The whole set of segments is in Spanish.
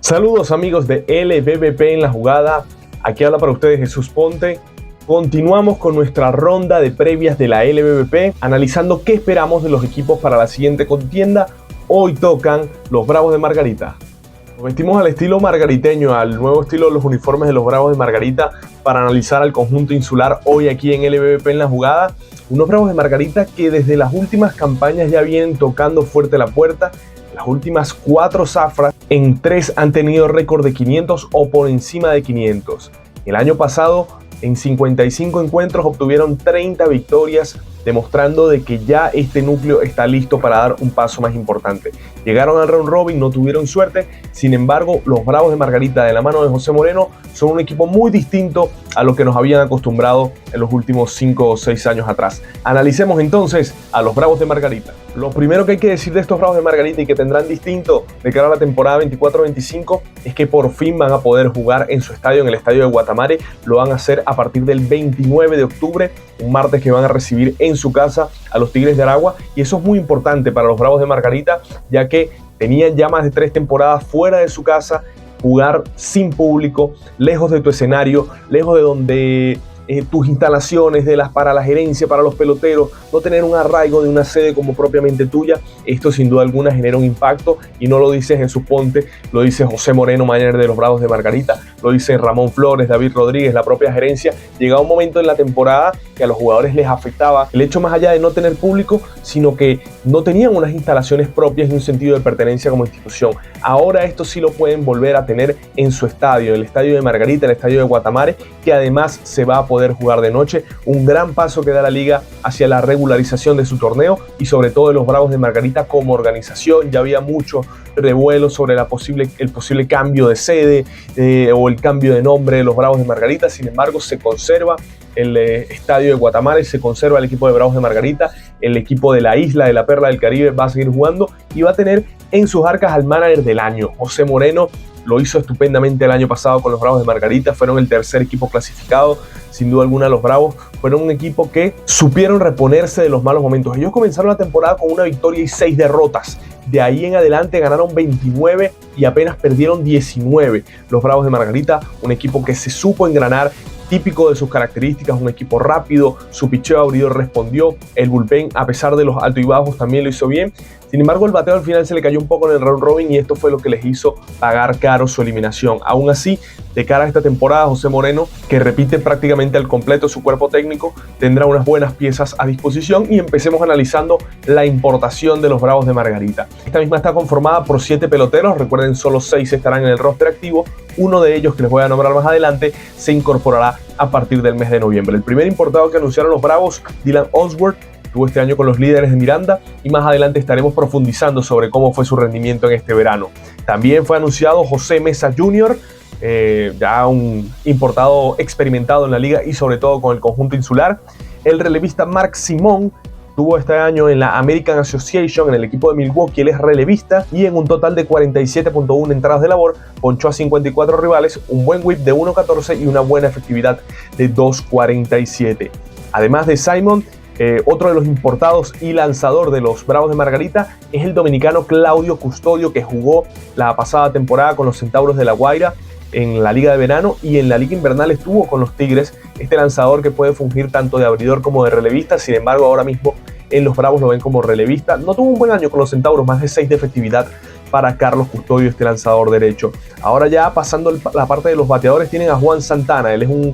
Saludos amigos de LBBP en la jugada, aquí habla para ustedes Jesús Ponte. Continuamos con nuestra ronda de previas de la LBBP, analizando qué esperamos de los equipos para la siguiente contienda. Hoy tocan los Bravos de Margarita. Nos vestimos al estilo margariteño, al nuevo estilo de los uniformes de los Bravos de Margarita, para analizar al conjunto insular hoy aquí en LBBP en la jugada. Unos Bravos de Margarita que desde las últimas campañas ya vienen tocando fuerte la puerta. Las últimas 4 zafras, en 3 han tenido récord de 500 o por encima de 500. El año pasado, en 55 encuentros, obtuvieron 30 victorias, demostrando de que ya este núcleo está listo para dar un paso más importante. Llegaron al round robin, no tuvieron suerte. Sin embargo, los Bravos de Margarita, de la mano de José Moreno, son un equipo muy distinto a lo que nos habían acostumbrado en los últimos 5 o 6 años atrás. Analicemos entonces a los Bravos de Margarita. Lo primero que hay que decir de estos Bravos de Margarita y que tendrán distinto de cara a la temporada 24-25 es que por fin van a poder jugar en su estadio, en el estadio de Guatamare. Lo van a hacer a partir del 29 de octubre, un martes que van a recibir en su casa a los Tigres de Aragua, y eso es muy importante para los Bravos de Margarita, ya que tenían ya más de 3 temporadas fuera de su casa, jugar sin público, lejos de tu escenario, lejos de donde tus instalaciones, para la gerencia, para los peloteros, no tener un arraigo de una sede como propiamente tuya. Esto sin duda alguna genera un impacto, y no lo dice Jesús Ponte, lo dice José Moreno, manager de los Bravos de Margarita, lo dice Ramón Flores, David Rodríguez, la propia gerencia. Llegaba un momento en la temporada que a los jugadores les afectaba el hecho, más allá de no tener público, sino que no tenían unas instalaciones propias y un sentido de pertenencia como institución. Ahora esto sí lo pueden volver a tener en su estadio, el estadio de Margarita, el estadio de Guatamare, que además se va a poder jugar de noche. Un gran paso que da la liga hacia la regularización de su torneo y sobre todo de los Bravos de Margarita como organización. Ya había mucho revuelo sobre el posible cambio de sede o el cambio de nombre de los Bravos de Margarita. Sin embargo, se conserva el estadio de Guatamare, se conserva el equipo de Bravos de Margarita. El equipo de la isla, de la Perla del Caribe, va a seguir jugando y va a tener en sus arcas al manager del año, José Moreno. Lo hizo estupendamente el año pasado con los Bravos de Margarita, fueron el tercer equipo clasificado. Sin duda alguna, los Bravos fueron un equipo que supieron reponerse de los malos momentos. Ellos comenzaron la temporada con una victoria y 6 derrotas. De ahí en adelante ganaron 29 y apenas perdieron 19. Los Bravos de Margarita, un equipo que se supo engranar, típico de sus características, un equipo rápido. Su picheo abridor respondió, el bullpen, a pesar de los altos y bajos, también lo hizo bien. Sin embargo, el bateo al final se le cayó un poco en el round robin, y esto fue lo que les hizo pagar caro su eliminación. Aún así, de cara a esta temporada, José Moreno, que repite prácticamente al completo su cuerpo técnico, tendrá unas buenas piezas a disposición. Y empecemos analizando la importación de los Bravos de Margarita. Esta misma está conformada por 7 peloteros. Recuerden, solo 6 estarán en el roster activo. Uno de ellos, que les voy a nombrar más adelante, se incorporará a partir del mes de noviembre. El primer importado que anunciaron los Bravos, Dylan Osworth, estuvo este año con los Líderes de Miranda, y más adelante estaremos profundizando sobre cómo fue su rendimiento en este verano. También fue anunciado José Mesa Jr., ya un importado experimentado en la liga y sobre todo con el conjunto insular. El relevista Mark Simón tuvo este año en la American Association, en el equipo de Milwaukee. Él es relevista y en un total de 47.1 entradas de labor ponchó a 54 rivales, un buen whip de 1.14 y una buena efectividad de 2.47. Además de Simon, otro de los importados y lanzador de los Bravos de Margarita es el dominicano Claudio Custodio, que jugó la pasada temporada con los Centauros de La Guaira en la liga de verano, y en la liga invernal estuvo con los Tigres. Este lanzador que puede fungir tanto de abridor como de relevista. Sin embargo, ahora mismo en los Bravos lo ven como relevista. No tuvo un buen año con los Centauros, más de 6 de efectividad para Carlos Custodio, este lanzador derecho. Ahora ya pasando la parte de los bateadores, tienen a Juan Santana. Él es un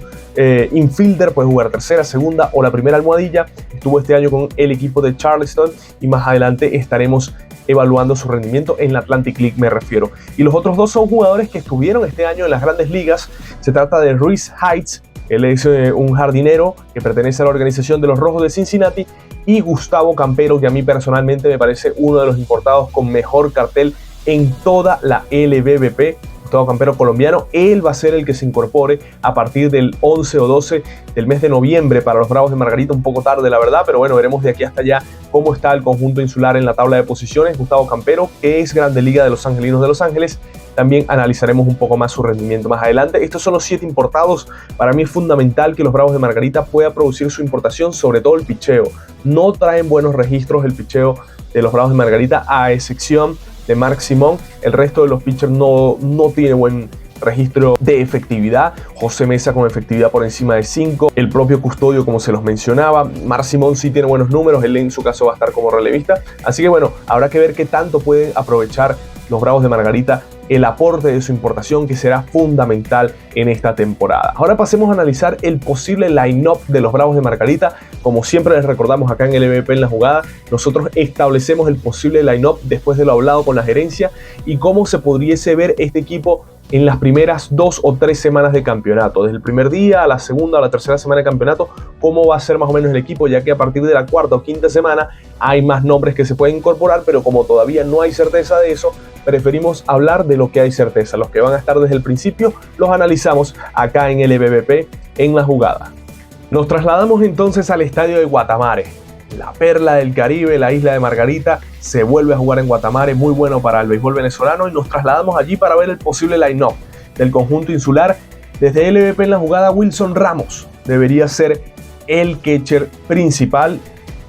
infielder, puede jugar tercera, segunda o la primera almohadilla. Estuvo este año con el equipo de Charleston y más adelante estaremos evaluando su rendimiento en la Atlantic League, me refiero. Y los otros dos son jugadores que estuvieron este año en las grandes ligas. Se trata de Rhys Heights, él es un jardinero que pertenece a la organización de los Rojos de Cincinnati, y Gustavo Campero, que a mí personalmente me parece uno de los importados con mejor cartel en toda la LBBP. Gustavo Campero, colombiano, él va a ser el que se incorpore a partir del 11 o 12 del mes de noviembre para los Bravos de Margarita. Un poco tarde, la verdad, pero bueno, veremos de aquí hasta allá cómo está el conjunto insular en la tabla de posiciones. Gustavo Campero, que es Grande Liga de los Angelinos de Los Ángeles. También analizaremos un poco más su rendimiento más adelante. Estos son los 7 importados. Para mí es fundamental que los Bravos de Margarita pueda producir su importación, sobre todo el picheo. No traen buenos registros el picheo de los Bravos de Margarita, a excepción de Mark Simón. El resto de los pitchers no tiene buen registro de efectividad. José Mesa con efectividad por encima de 5, el propio Custodio, como se los mencionaba. Mark Simón sí tiene buenos números, él en su caso va a estar como relevista, así que bueno, habrá que ver qué tanto pueden aprovechar los Bravos de Margarita el aporte de su importación, que será fundamental en esta temporada. Ahora pasemos a analizar el posible line-up de los Bravos de Margarita. Como siempre les recordamos acá en LBP en la jugada, nosotros establecemos el posible line-up después de lo hablado con la gerencia y cómo se pudiese ver este equipo en las primeras 2 o 3 semanas de campeonato. Desde el primer día a la segunda o la tercera semana de campeonato, cómo va a ser más o menos el equipo, ya que a partir de la cuarta o quinta semana hay más nombres que se pueden incorporar, pero como todavía no hay certeza de eso, preferimos hablar de lo que hay certeza. Los que van a estar desde el principio los analizamos acá en LBP en la jugada. Nos trasladamos entonces al estadio de Guatamare, la perla del Caribe, la isla de Margarita. Se vuelve a jugar en Guatamare, muy bueno para el béisbol venezolano, y nos trasladamos allí para ver el posible line-up del conjunto insular. Desde LBP en la jugada, Wilson Ramos debería ser el catcher principal.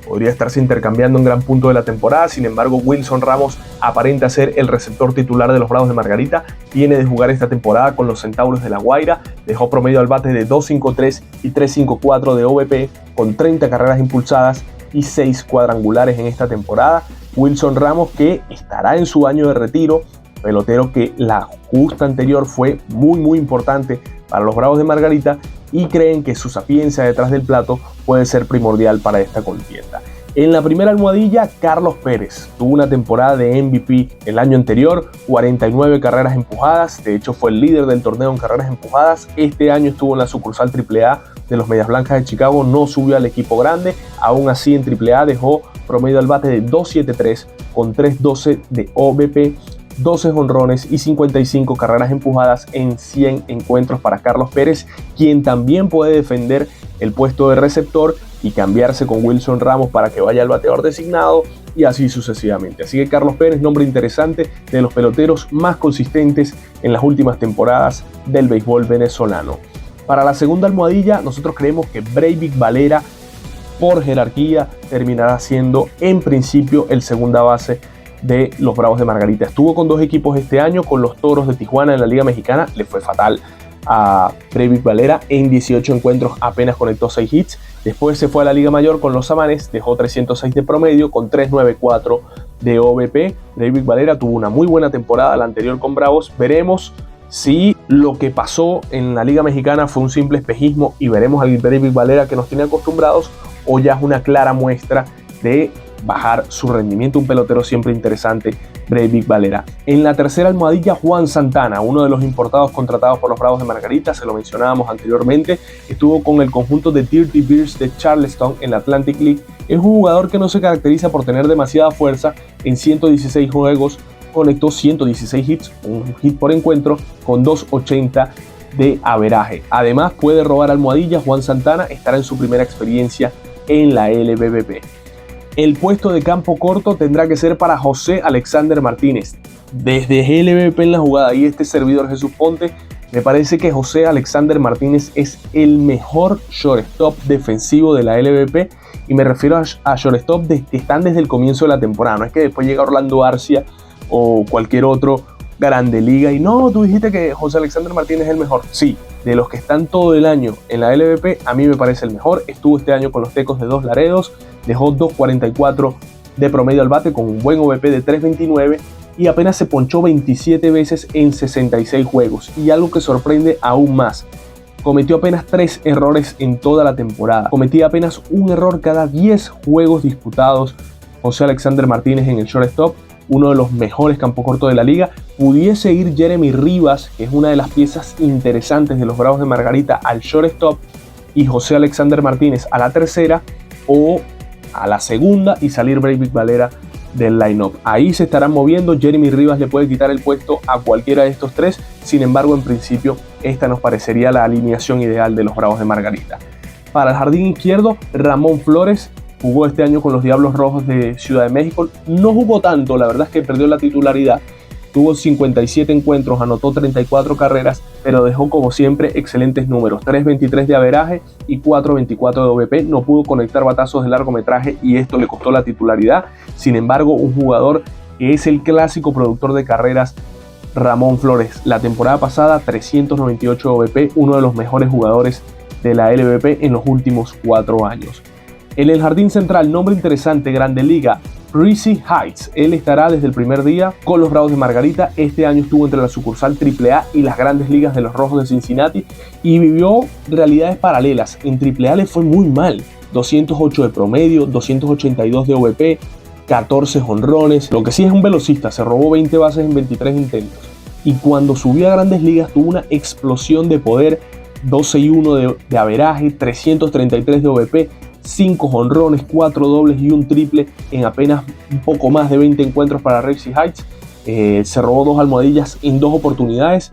Podría estarse intercambiando en gran punto de la temporada, sin embargo Wilson Ramos aparenta ser el receptor titular de los Bravos de Margarita. Viene de jugar esta temporada con los Centauros de La Guaira, dejó promedio al bate de 2.53 y 3.54 de OVP, con 30 carreras impulsadas y 6 cuadrangulares en esta temporada. Wilson Ramos, que estará en su año de retiro, pelotero que la justa anterior fue muy importante para los Bravos de Margarita, y creen que su sapiencia detrás del plato puede ser primordial para esta contienda. En la primera almohadilla, Carlos Pérez tuvo una temporada de MVP el año anterior, 49 carreras empujadas, de hecho fue el líder del torneo en carreras empujadas. Este año estuvo en la sucursal AAA de los Medias Blancas de Chicago, no subió al equipo grande, aún así en AAA dejó promedio al bate de 2.73 con 3.12 de OBP, 12 jonrones y 55 carreras empujadas en 100 encuentros para Carlos Pérez, quien también puede defender el puesto de receptor y cambiarse con Wilson Ramos para que vaya al bateador designado, y así sucesivamente. Así que Carlos Pérez, nombre interesante, de los peloteros más consistentes en las últimas temporadas del béisbol venezolano. Para la segunda almohadilla, nosotros creemos que Breivik Valera, por jerarquía, terminará siendo en principio el segunda base de los Bravos de Margarita. Estuvo con 2 equipos este año, con los Toros de Tijuana en la Liga Mexicana, le fue fatal a Breivik Valera, en 18 encuentros apenas conectó 6 hits. Después se fue a la Liga Mayor con los Amanes, dejó 306 de promedio con 3.94 de OVP. Breivik Valera tuvo una muy buena temporada la anterior con Bravos. Veremos si lo que pasó en la Liga Mexicana fue un simple espejismo y veremos al Breivik Valera que nos tiene acostumbrados, o ya es una clara muestra de bajar su rendimiento. Un pelotero siempre interesante, Breivik Valera. En la tercera almohadilla, Juan Santana, uno de los importados contratados por los Bravos de Margarita, se lo mencionábamos anteriormente, estuvo con el conjunto de Dirty Bears de Charleston en la Atlantic League. Es un jugador que no se caracteriza por tener demasiada fuerza. En 116 juegos conectó 116 hits, un hit por encuentro, con 2.80 de averaje. Además puede robar almohadillas. Juan Santana estará en su primera experiencia en la LBBP. El puesto de campo corto tendrá que ser para José Alexander Martínez. Desde LBP en la jugada y este servidor Jesús Ponte, me parece que José Alexander Martínez es el mejor shortstop defensivo de la LBP, y me refiero a shortstop que están desde el comienzo de la temporada. No es que después llega Orlando Arcia o cualquier otro grande liga y no, tú dijiste que José Alexander Martínez es el mejor. Sí, de los que están todo el año en la LBP, a mí me parece el mejor. Estuvo este año con los Tecos de Dos Laredos, dejó 2.44 de promedio al bate con un buen OVP de 3.29 y apenas se ponchó 27 veces en 66 juegos. Y algo que sorprende aún más, cometió apenas 3 errores en toda la temporada. Cometía apenas un error cada 10 juegos disputados. José Alexander Martínez en el shortstop, uno de los mejores campocortos de la liga. Pudiese ir Jeremy Rivas, que es una de las piezas interesantes de los Bravos de Margarita, al shortstop, y José Alexander Martínez a la tercera o a la segunda, y salir Breivik Valera del line-up. Ahí se estarán moviendo. Jeremy Rivas le puede quitar el puesto a cualquiera de estos 3. Sin embargo, en principio, esta nos parecería la alineación ideal de los Bravos de Margarita. Para el jardín izquierdo, Ramón Flores jugó este año con los Diablos Rojos de Ciudad de México. No jugó tanto, la verdad es que perdió la titularidad. Tuvo 57 encuentros, anotó 34 carreras, pero dejó como siempre excelentes números, 3.23 de averaje y 4.24 de OVP. No pudo conectar batazos de largometraje y esto le costó la titularidad. Sin embargo, un jugador que es el clásico productor de carreras Ramón Flores. La temporada pasada 398 OBP, uno de los mejores jugadores de la LVP en los últimos 4 años. En el jardín central, nombre interesante, Grande Liga, Reese Heights. Él estará desde el primer día con los Bravos de Margarita. Este año estuvo entre la sucursal AAA y las grandes ligas de los Rojos de Cincinnati y vivió realidades paralelas. En AAA le fue muy mal, 208 de promedio, 282 de OBP, 14 jonrones. Lo que sí es un velocista, se robó 20 bases en 23 intentos. Y cuando subió a grandes ligas tuvo una explosión de poder, 12-1 de averaje, 333 de OBP, 5 jonrones, 4 dobles y un triple en apenas un poco más de 20 encuentros para Reese Heights. Se robó 2 almohadillas en 2 oportunidades.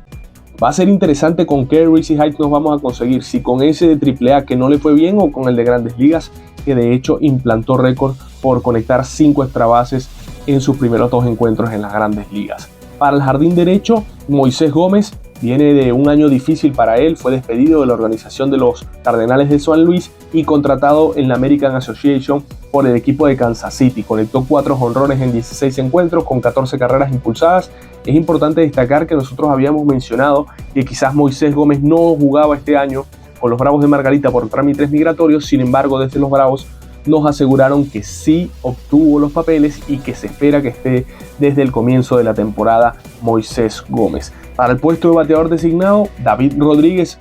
Va a ser interesante con qué Reese Heights nos vamos a conseguir, si con ese de AAA que no le fue bien o con el de Grandes Ligas, que de hecho implantó récord por conectar 5 extra bases en sus primeros 2 encuentros en las Grandes Ligas. Para el jardín derecho, Moisés Gómez viene de un año difícil para él, fue despedido de la organización de los Cardenales de San Luis y contratado en la American Association por el equipo de Kansas City. Conectó 4 jonrones en 16 encuentros con 14 carreras impulsadas. Es importante destacar que nosotros habíamos mencionado que quizás Moisés Gómez no jugaba este año con los Bravos de Margarita por trámites migratorios, sin embargo desde los Bravos nos aseguraron que sí obtuvo los papeles y que se espera que esté desde el comienzo de la temporada Moisés Gómez. Para el puesto de bateador designado, David Rodríguez,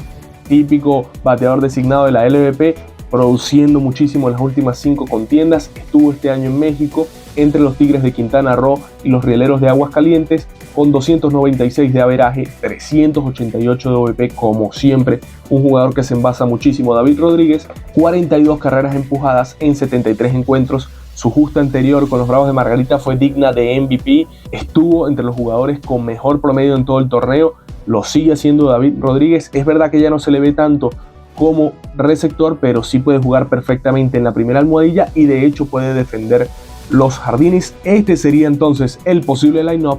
típico bateador designado de la LVP, produciendo muchísimo en las últimas 5 contiendas. Estuvo este año en México entre los Tigres de Quintana Roo y los Rieleros de Aguascalientes con 296 de averaje, 388 de OVP, como siempre, un jugador que se envasa muchísimo. David Rodríguez, 42 carreras empujadas en 73 encuentros. Su justa anterior con los Bravos de Margarita fue digna de MVP, estuvo entre los jugadores con mejor promedio en todo el torneo, lo sigue haciendo David Rodríguez. Es verdad que ya no se le ve tanto como receptor, pero sí puede jugar perfectamente en la primera almohadilla y de hecho puede defender los jardines. Este sería entonces el posible line-up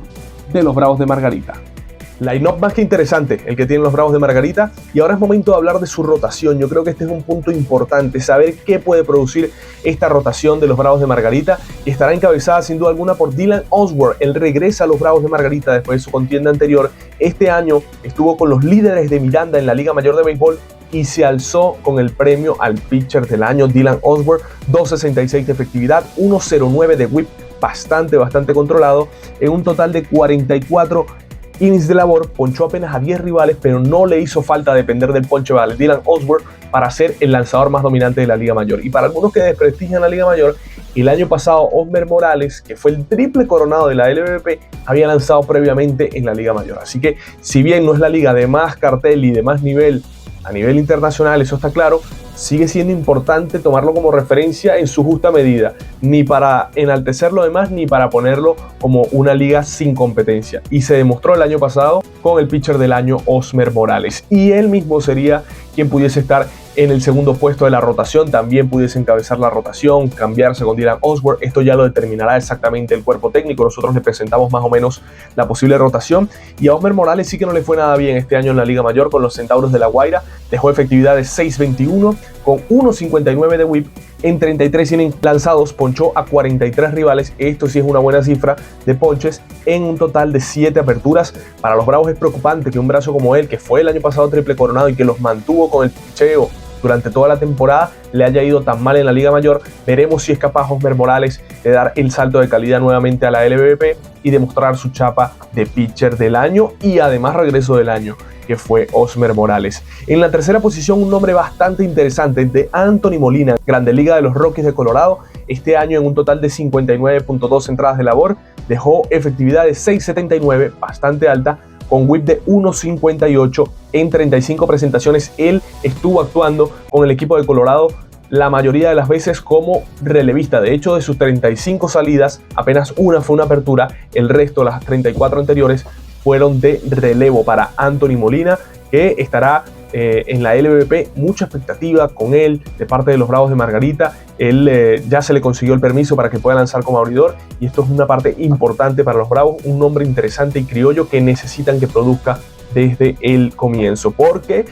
de los Bravos de Margarita. Line-up más que interesante el que tienen los Bravos de Margarita, y ahora es momento de hablar de su rotación. Yo creo que este es un punto importante, saber qué puede producir esta rotación de los Bravos de Margarita, y estará encabezada sin duda alguna por Dylan Osborne. Él regresa a los Bravos de Margarita después de su contienda anterior. Este año estuvo con los líderes de Miranda en la Liga Mayor de Béisbol y se alzó con el premio al pitcher del año. Dylan Osborne, 2.66 de efectividad, 1.09 de whip, bastante controlado, en un total de 44 innings de labor. Ponchó apenas a 10 rivales, pero no le hizo falta depender del ponche de Dylan Osborne para ser el lanzador más dominante de la Liga Mayor. Y para algunos que desprestigian la Liga Mayor, el año pasado Osmer Morales, que fue el triple coronado de la LVP, había lanzado previamente en la Liga Mayor. Así que si bien no es la liga de más cartel y de más nivel a nivel internacional, eso está claro, sigue siendo importante tomarlo como referencia en su justa medida, ni para enaltecer lo demás ni para ponerlo como una liga sin competencia. Y se demostró el año pasado con el pitcher del año, Osmer Morales, y él mismo sería quien pudiese estar en el segundo puesto de la rotación, también pudiese encabezar la rotación, cambiarse con Dylan Osborne. Esto ya lo determinará exactamente el cuerpo técnico. Nosotros le presentamos más o menos la posible rotación, y a Osmer Morales sí que no le fue nada bien este año en la Liga Mayor con los Centauros de La Guaira. Dejó efectividad de 6.21 con 1.59 de whip en 33 innings lanzados, ponchó a 43 rivales. Esto sí es una buena cifra de ponches en un total de 7 aperturas. Para los Bravos es preocupante que un brazo como él, que fue el año pasado triple coronado y que los mantuvo con el picheo durante toda la temporada, le haya ido tan mal en la Liga Mayor. Veremos si es capaz Osmer Morales de dar el salto de calidad nuevamente a la LVP y demostrar su chapa de pitcher del año y además regreso del año, que fue Osmer Morales. En la tercera posición, un nombre bastante interesante, de Anthony Molina, Grande Liga de los Rockies de Colorado. Este año en un total de 59.2 entradas de labor, dejó efectividad de 6.79, bastante alta, con whip de 1.58 en 35 presentaciones. Él estuvo actuando con el equipo de Colorado la mayoría de las veces como relevista. De hecho, de sus 35 salidas, apenas una fue una apertura, el resto, las 34 anteriores, fueron de relevo para Anthony Molina, que estará en la LVP. Mucha expectativa con él de parte de los Bravos de Margarita. Él ya se le consiguió el permiso para que pueda lanzar como abridor, y esto es una parte importante para los Bravos, un nombre interesante y criollo que necesitan que produzca desde el comienzo, porque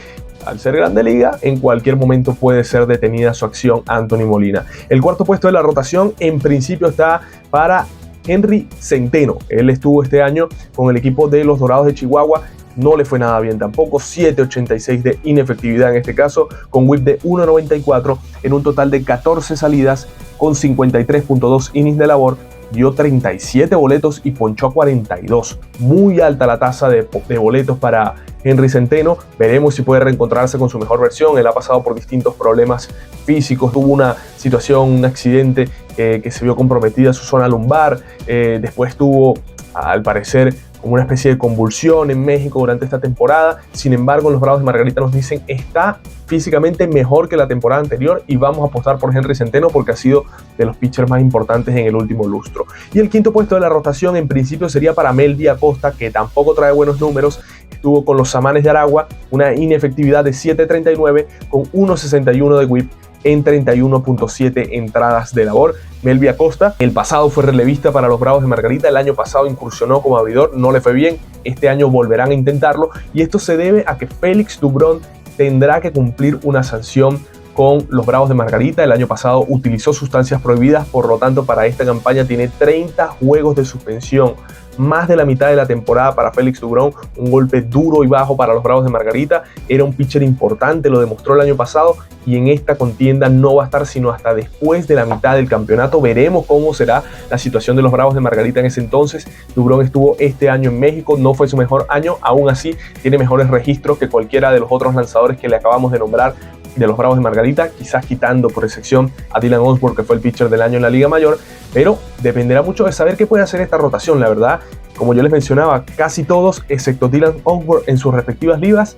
al ser Grande Liga, en cualquier momento puede ser detenida su acción Anthony Molina. El cuarto puesto de la rotación en principio está para Henry Centeno. Él estuvo este año con el equipo de los Dorados de Chihuahua. No le fue nada bien tampoco, 7.86 de inefectividad en este caso, con whip de 1.94 en un total de 14 salidas con 53.2 innings de labor, dio 37 boletos y ponchó a 42. Muy alta la tasa de boletos para Henry Centeno. Veremos si puede reencontrarse con su mejor versión. Él ha pasado por distintos problemas físicos, tuvo una situación, un accidente que se vio comprometida su zona lumbar, después tuvo, al parecer, como una especie de convulsión en México durante esta temporada. Sin embargo, los Bravos de Margarita nos dicen está físicamente mejor que la temporada anterior y vamos a apostar por Henry Centeno porque ha sido de los pitchers más importantes en el último lustro. Y el quinto puesto de la rotación en principio sería para Melvin Acosta, que tampoco trae buenos números. Estuvo con los Samanes de Aragua, una inefectividad de 7.39 con 1.61 de whip en 31.7 entradas de labor. Melvin Acosta, el pasado fue relevista para los Bravos de Margarita, el año pasado incursionó como abridor, no le fue bien, este año volverán a intentarlo y esto se debe a que Félix Dubrón tendrá que cumplir una sanción con los Bravos de Margarita. El año pasado utilizó sustancias prohibidas, por lo tanto para esta campaña tiene 30 juegos de suspensión. Más de la mitad de la temporada para Félix Dubrón, un golpe duro y bajo para los Bravos de Margarita. Era un pitcher importante, lo demostró el año pasado y en esta contienda no va a estar sino hasta después de la mitad del campeonato. Veremos cómo será la situación de los Bravos de Margarita en ese entonces. Dubrón estuvo este año en México, no fue su mejor año, aún así tiene mejores registros que cualquiera de los otros lanzadores que le acabamos de nombrar de los Bravos de Margarita, quizás quitando por excepción a Dylan Osborne, que fue el pitcher del año en la Liga Mayor, pero dependerá mucho de saber qué puede hacer esta rotación. La verdad, como yo les mencionaba, casi todos, excepto Dylan Osborne en sus respectivas ligas,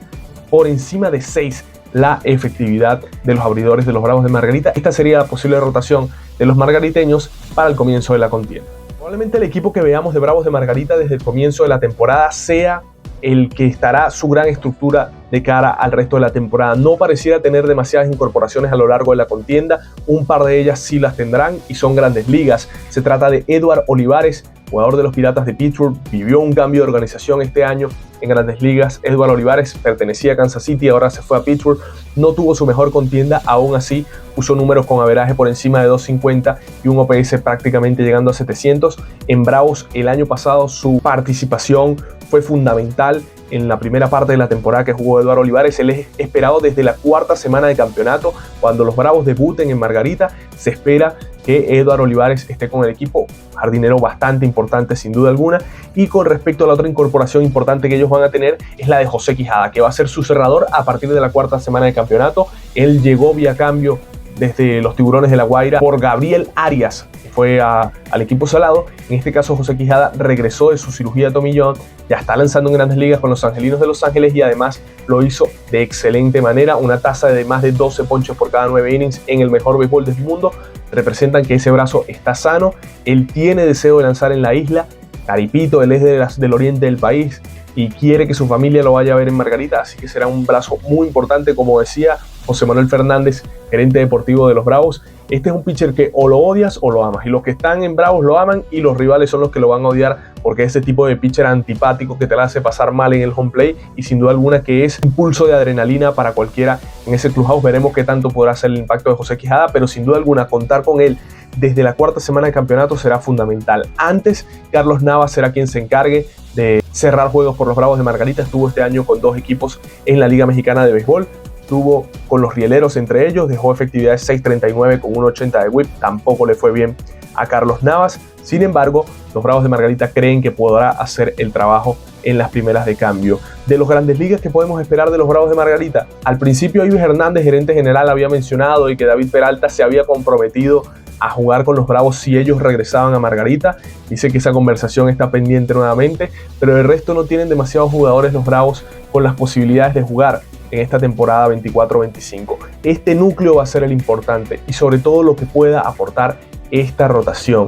por encima de 6 la efectividad de los abridores de los Bravos de Margarita. Esta sería la posible rotación de los margariteños para el comienzo de la contienda. Probablemente el equipo que veamos de Bravos de Margarita desde el comienzo de la temporada sea el que estará su gran estructura de cara al resto de la temporada. No pareciera tener demasiadas incorporaciones a lo largo de la contienda, un par de ellas sí las tendrán y son grandes ligas. Se trata de Edward Olivares, jugador de los Piratas de Pittsburgh, vivió un cambio de organización este año en Grandes Ligas. Edward Olivares pertenecía a Kansas City, ahora se fue a Pittsburgh, no tuvo su mejor contienda, aún así puso números con averaje por encima de 250 y un OPS prácticamente llegando a 700. En Bravos el año pasado su participación fue fundamental en la primera parte de la temporada que jugó Edward Olivares. Él es esperado desde la cuarta semana de campeonato. Cuando los Bravos debuten en Margarita, se espera que Edward Olivares esté con el equipo. Jardinero bastante importante sin duda alguna. Y con respecto a la otra incorporación importante que ellos van a tener es la de José Quijada, que va a ser su cerrador a partir de la cuarta semana de campeonato. Él llegó vía cambio desde los Tiburones de La Guaira por Gabriel Arias, que fue al equipo salado. En este caso José Quijada regresó de su cirugía de tomillón, ya está lanzando en Grandes Ligas con los Angelinos de Los Ángeles y además lo hizo de excelente manera, una tasa de más de 12 ponches por cada 9 innings en el mejor béisbol del mundo. Representan que ese brazo está sano, él tiene deseo de lanzar en la isla. Caripito, él es del oriente del país y quiere que su familia lo vaya a ver en Margarita, así que será un brazo muy importante, como decía José Manuel Fernández, gerente deportivo de los Bravos. Este es un pitcher que o lo odias o lo amas, y los que están en Bravos lo aman y los rivales son los que lo van a odiar, porque es ese tipo de pitcher antipático que te la hace pasar mal en el home plate y sin duda alguna que es un pulso de adrenalina para cualquiera en ese clubhouse. Veremos qué tanto podrá ser el impacto de José Quijada, pero sin duda alguna contar con él desde la cuarta semana de campeonato será fundamental. Antes, Carlos Navas será quien se encargue de cerrar juegos por los Bravos de Margarita. Estuvo este año con 2 equipos en la Liga Mexicana de Béisbol. Estuvo con los Rieleros entre ellos, dejó efectividades 6.39 con 1.80 de whip, tampoco le fue bien a Carlos Navas. Sin embargo, los Bravos de Margarita creen que podrá hacer el trabajo en las primeras de cambio. De los Grandes Ligas que podemos esperar de los Bravos de Margarita, al principio Ives Hernández, gerente general, había mencionado y que David Peralta se había comprometido a jugar con los Bravos si ellos regresaban a Margarita. Dice que esa conversación está pendiente nuevamente, pero el resto no tienen demasiados jugadores los Bravos con las posibilidades de jugar en esta temporada 24-25. Este núcleo va a ser el importante y sobre todo lo que pueda aportar esta rotación.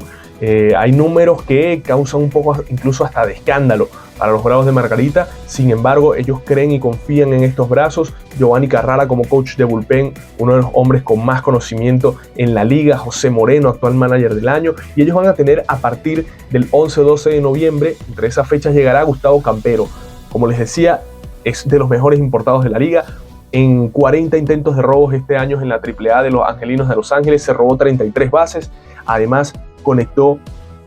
Hay números que causan un poco incluso hasta de escándalo para los Bravos de Margarita. Sin embargo, ellos creen y confían en estos brazos. Giovanni Carrara como coach de bullpen, uno de los hombres con más conocimiento en la liga. José Moreno, actual manager del año. Y ellos van a tener a partir del 11-12 de noviembre, entre esas fechas llegará Gustavo Campero. Como les decía, es de los mejores importados de la liga. En 40 intentos de robos este año en la AAA de los Angelinos de Los Ángeles, se robó 33 bases. Además, conectó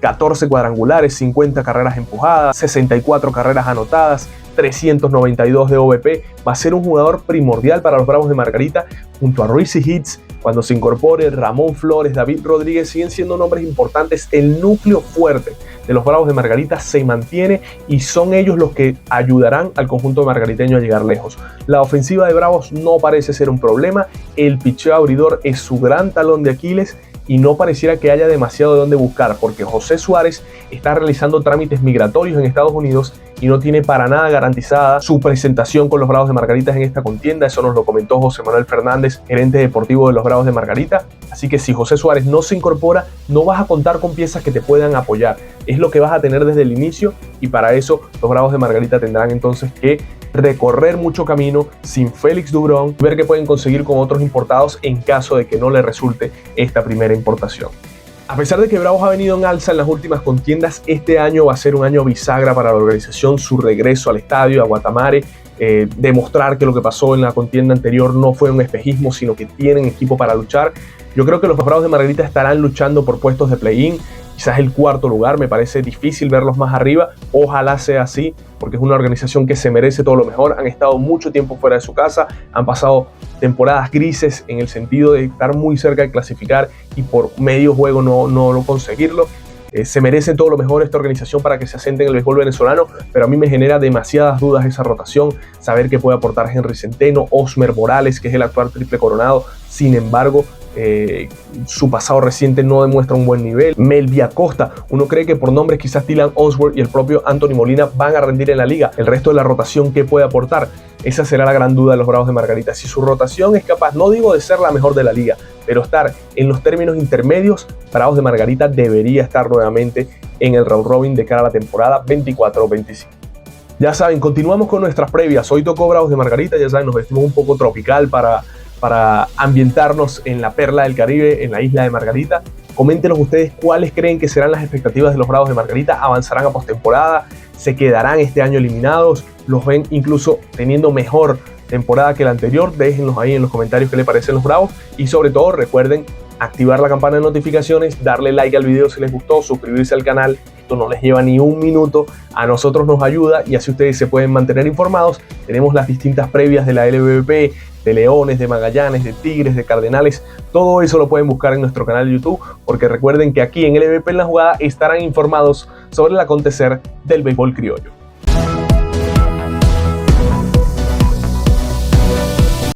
14 cuadrangulares, 50 carreras empujadas, 64 carreras anotadas, 392 de OVP. Va a ser un jugador primordial para los Bravos de Margarita, junto a Reese Hits. Cuando se incorpore Ramón Flores, David Rodríguez, siguen siendo nombres importantes. El núcleo fuerte de los Bravos de Margarita se mantiene y son ellos los que ayudarán al conjunto margariteño a llegar lejos. La ofensiva de Bravos no parece ser un problema. El picheo abridor es su gran talón de Aquiles y no pareciera que haya demasiado de dónde buscar, porque José Suárez está realizando trámites migratorios en Estados Unidos y no tiene para nada garantizada su presentación con los Bravos de Margarita en esta contienda. Eso nos lo comentó José Manuel Fernández, gerente deportivo de los Bravos de Margarita. Así que si José Suárez no se incorpora, no vas a contar con piezas que te puedan apoyar. Es lo que vas a tener desde el inicio y para eso los Bravos de Margarita tendrán entonces que recorrer mucho camino sin Félix Dubrón, ver qué pueden conseguir con otros importados en caso de que no le resulte esta primera importación. A pesar de que Bravos ha venido en alza en las últimas contiendas, este año va a ser un año bisagra para la organización. Su regreso al estadio, a Guatamare, demostrar que lo que pasó en la contienda anterior no fue un espejismo, sino que tienen equipo para luchar. Yo creo que los Bravos de Margarita estarán luchando por puestos de play-in, quizás el cuarto lugar. Me parece difícil verlos más arriba, ojalá sea así, porque es una organización que se merece todo lo mejor. Han estado mucho tiempo fuera de su casa, han pasado temporadas grises en el sentido de estar muy cerca de clasificar y por medio juego no conseguirlo. Se merece todo lo mejor esta organización para que se asente en el béisbol venezolano, pero a mí me genera demasiadas dudas esa rotación, saber qué puede aportar Henry Centeno, Osmer Morales, que es el actual triple coronado. Sin embargo, su pasado reciente no demuestra un buen nivel. Melvi Acosta, uno cree que por nombres quizás Dylan Osworth y el propio Anthony Molina van a rendir en la liga. El resto de la rotación, ¿qué puede aportar? Esa será la gran duda de los Bravos de Margarita. Si su rotación es capaz, no digo de ser la mejor de la liga, pero estar en los términos intermedios, Bravos de Margarita debería estar nuevamente en el round robin de cara a la temporada 24-25. Ya saben, continuamos con nuestras previas. Hoy tocó Bravos de Margarita, ya saben, nos vestimos un poco tropical para ambientarnos en la perla del Caribe, en la isla de Margarita. Coméntenos ustedes cuáles creen que serán las expectativas de los Bravos de Margarita. ¿Avanzarán a postemporada? ¿Se quedarán este año eliminados? ¿Los ven incluso teniendo mejor temporada que la anterior? Déjenlos ahí en los comentarios qué les parecen los Bravos. Y sobre todo recuerden activar la campana de notificaciones, darle like al video si les gustó, suscribirse al canal. Esto no les lleva ni un minuto, a nosotros nos ayuda y así ustedes se pueden mantener informados. Tenemos las distintas previas de la LBBP, de Leones, de Magallanes, de Tigres, de Cardenales. Todo eso lo pueden buscar en nuestro canal de YouTube, porque recuerden que aquí en LBP en la jugada estarán informados sobre el acontecer del béisbol criollo.